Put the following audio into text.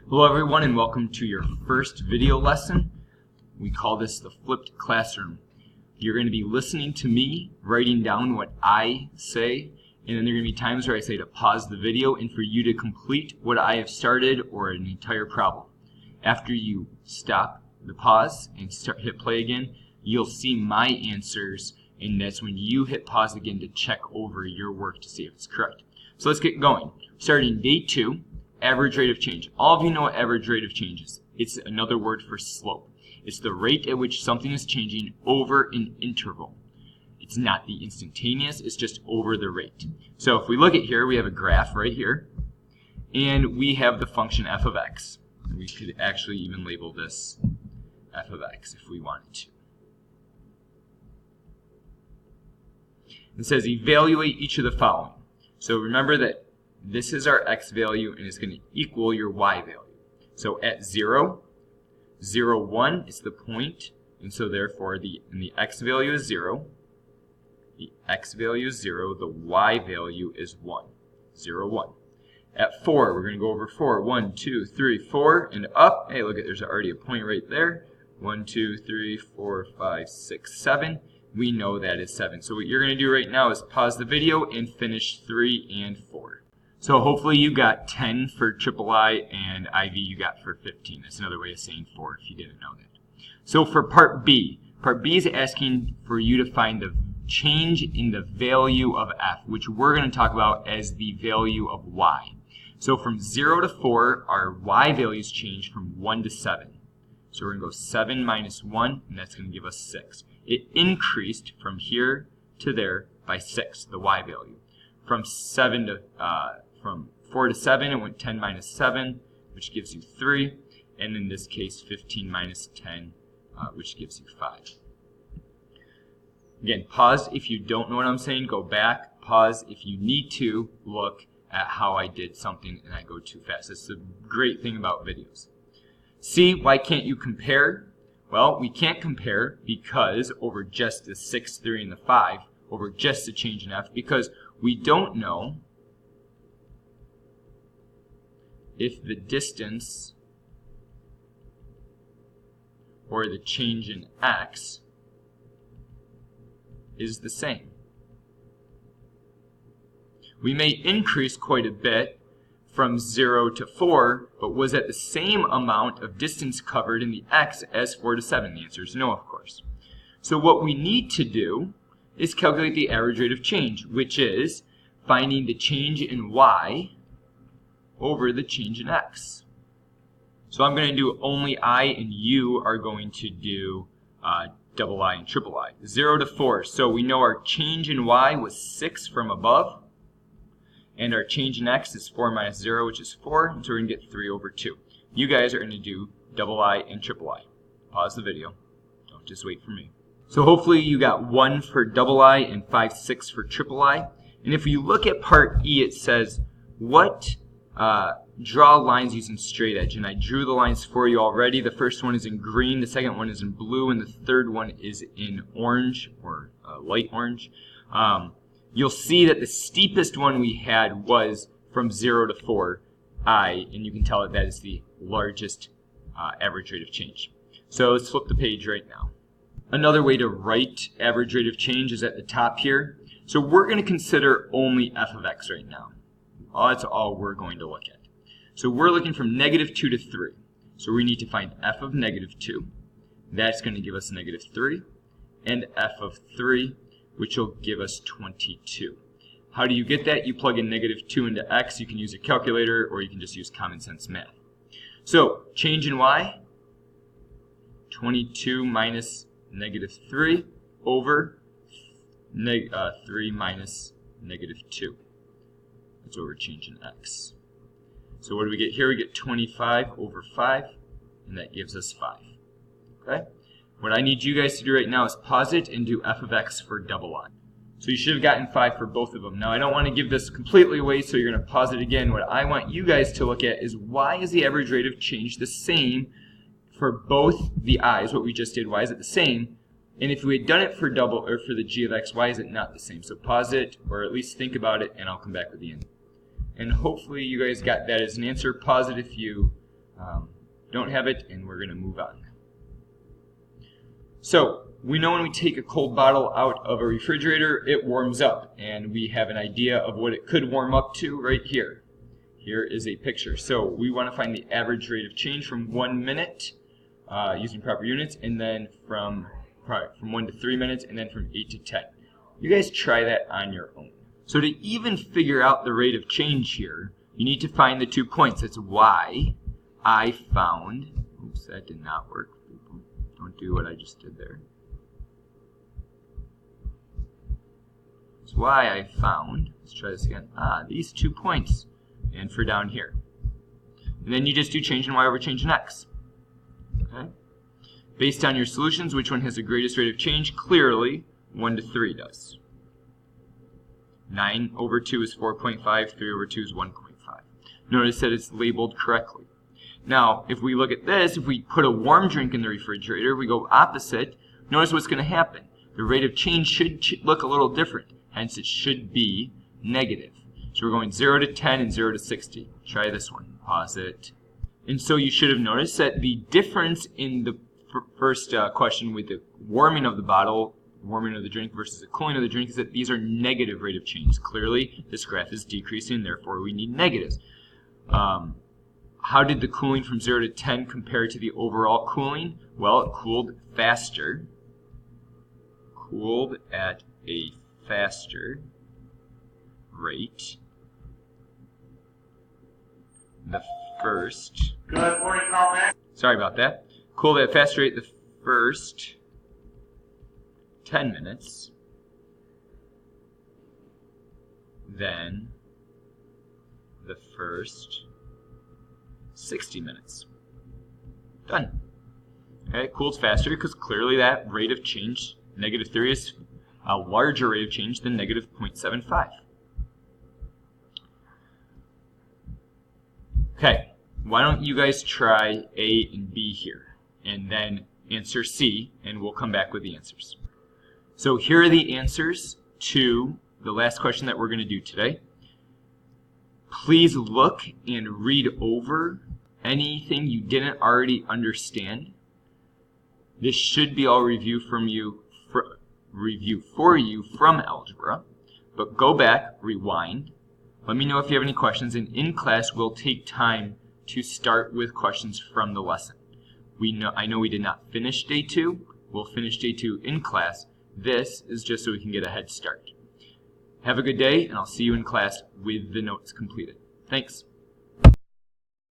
Hello everyone and welcome to your first video lesson. We call this the flipped classroom. You're going to be listening to me, writing down what I say, and then there are going to be times where I say to pause the video and for you to complete what I have started or an entire problem. After you stop the pause and hit play again, you'll see my answers, and that's when you hit pause again to check over your work to see if it's correct. So let's get going. Starting day 2. Average rate of change. All of you know what average rate of change is. It's another word for slope. It's the rate at which something is changing over an interval. It's not the instantaneous, it's just over the rate. So if we look at here, we have a graph right here, and we have the function f of x. We could actually even label this f of x if we wanted to. It says evaluate each of the following. So remember that this is our x value and it's going to equal your y value. So at 0, 0, 1 is the point, and so therefore the x value is 0, the x value is 0, the y value is 1, 0, 1. At 4, we're going to go over 4, 1, 2, 3, 4, and up. Hey, look, there's already a point right there. 1, 2, 3, 4, 5, 6, 7. We know that is 7. So what you're going to do right now is pause the video and finish 3 and 4. So hopefully you got 10 for III and IV you got for 15. That's another way of saying 4 if you didn't know that. So for part B is asking for you to find the change in the value of f, which we're going to talk about as the value of y. So from 0 to 4, our y values change from 1 to 7. So we're going to go 7 minus 1, and that's going to give us 6. It increased from here to there by 6, the y value. From 4 to 7, it went 10 minus 7, which gives you 3. And in this case, 15 minus 10, which gives you 5. Again, pause if you don't know what I'm saying. Go back. Pause if you need to look at how I did something and I go too fast. That's the great thing about videos. C, why can't you compare? Well, we can't compare because over just the 6, 3, and the 5, over just the change in f, because we don't know if the distance or the change in x is the same. We may increase quite a bit from 0 to 4, but was that the same amount of distance covered in the x as 4 to 7? The answer is no, of course. So what we need to do is calculate the average rate of change, which is finding the change in y over the change in x. So I'm going to do only I, and you are going to do double I and triple I. 0 to 4. So we know our change in y was 6 from above, and our change in x is 4 minus 0, which is 4, and so we're going to get 3 over 2. You guys are going to do double I and triple I. Pause the video. Don't just wait for me. So hopefully you got 1 for double I and 5, 6 for triple I. And if you look at part E, it says, draw lines using straight edge. And I drew the lines for you already. The first one is in green, the second one is in blue, and the third one is in orange, or light orange. You'll see that the steepest one we had was from 0 to 4, I, and you can tell that is the largest average rate of change. So let's flip the page right now. Another way to write average rate of change is at the top here. So we're going to consider only f of x right now. That's all we're going to look at. So we're looking from -2 to 3. So we need to find f of -2. That's going to give us -3. And f of 3, which will give us 22. How do you get that? You plug in -2 into x. You can use a calculator, or you can just use common sense math. So change in y, 22 minus -3 over 3 minus -2. That's what we're changing x. So what do we get here? We get 25 over 5, and that gives us 5. Okay? What I need you guys to do right now is pause it and do f of x for double I. So you should have gotten 5 for both of them. Now I don't want to give this completely away, so you're going to pause it again. What I want you guys to look at is why is the average rate of change the same for both the i's, what we just did, why is it the same? And if we had done it for for the g of x, why is it not the same? So pause it, or at least think about it, and I'll come back with the end. And hopefully you guys got that as an answer. Pause it if you don't have it, and we're going to move on. So we know when we take a cold bottle out of a refrigerator, it warms up, and we have an idea of what it could warm up to right here. Here is a picture. So we want to find the average rate of change from 1 minute using proper units, and then from 1 to 3 minutes, and then from 8 to 10. You guys try that on your own. So to even figure out the rate of change here, you need to find the 2 points. That's why I found, oops, that did not work. Don't do what I just did there. That's why I found, let's try this again, these 2 points, and for down here. And then you just do change in y over change in x. Okay? Based on your solutions, which one has the greatest rate of change? Clearly, 1 to 3 does. 9 over 2 is 4.5, 3 over 2 is 1.5. Notice that it's labeled correctly. Now, if we look at this, if we put a warm drink in the refrigerator, we go opposite, notice what's going to happen. The rate of change should look a little different, hence it should be negative. So we're going 0 to 10 and 0 to 60. Try this one. Pause it. And so you should have noticed that the difference in the first question with the warming of the bottle, warming of the drink versus the cooling of the drink, is that these are negative rate of change. Clearly, this graph is decreasing, therefore we need negatives. How did the cooling from 0 to 10 compare to the overall cooling? Well, it cooled faster. Cooled at a faster rate. The first. Good morning, Carl. Sorry about that. Cooled at a faster rate the first 10 minutes. Then the first 60 minutes. Done. Okay, it cools faster because clearly that rate of change, negative 3, is a larger rate of change than negative 0.75. Okay, why don't you guys try A and B here, and then answer C, and we'll come back with the answers. So here are the answers to the last question that we're going to do today. Please look and read over anything you didn't already understand. This should be all review for you from algebra, but go back, rewind. Let me know if you have any questions, and in class we'll take time to start with questions from the lesson. I know we did not finish day 2. We'll finish day 2 in class. This is just so we can get a head start. Have a good day, and I'll see you in class with the notes completed. Thanks.